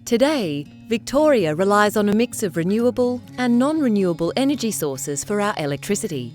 Today, Victoria relies on a mix of renewable and non-renewable energy sources for our electricity.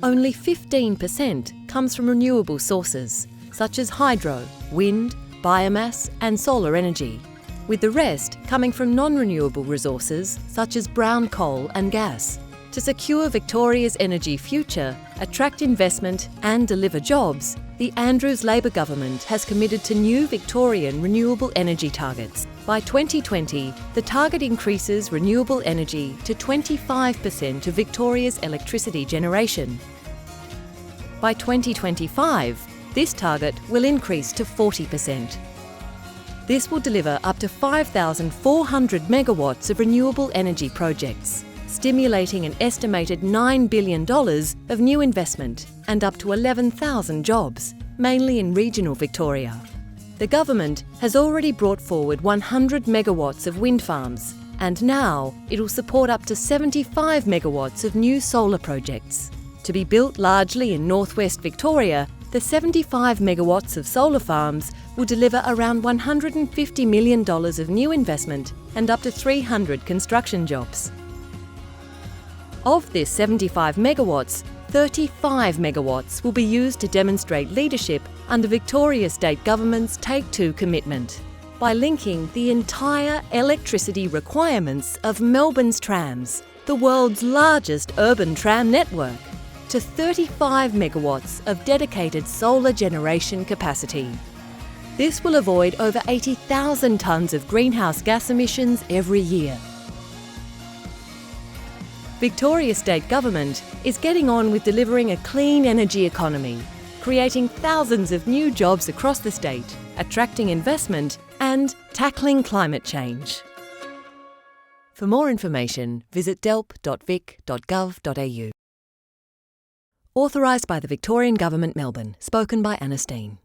Only 15% comes from renewable sources, such as hydro, wind, biomass and solar energy, with the rest coming from non-renewable resources such as brown coal and gas. To secure Victoria's energy future, attract investment and deliver jobs, the Andrews Labor government has committed to new Victorian renewable energy targets. By 2020, the target increases renewable energy to 25% of Victoria's electricity generation. By 2025, this target will increase to 40%. This will deliver up to 5,400 megawatts of renewable energy projects, stimulating an estimated $9 billion of new investment and up to 11,000 jobs, mainly in regional Victoria. The government has already brought forward 100 megawatts of wind farms, and now it will support up to 75 megawatts of new solar projects. To be built largely in northwest Victoria, the 75 megawatts of solar farms will deliver around $150 million of new investment and up to 300 construction jobs. Of this 75 megawatts, 35 megawatts will be used to demonstrate leadership under Victoria State Government's Take 2 commitment by linking the entire electricity requirements of Melbourne's trams, the world's largest urban tram network, to 35 megawatts of dedicated solar generation capacity. This will avoid over 80,000 tonnes of greenhouse gas emissions every year. Victoria State Government is getting on with delivering a clean energy economy, creating thousands of new jobs across the state, attracting investment and tackling climate change. For more information, visit delp.vic.gov.au. Authorised by the Victorian Government, Melbourne. Spoken by Anna Steen.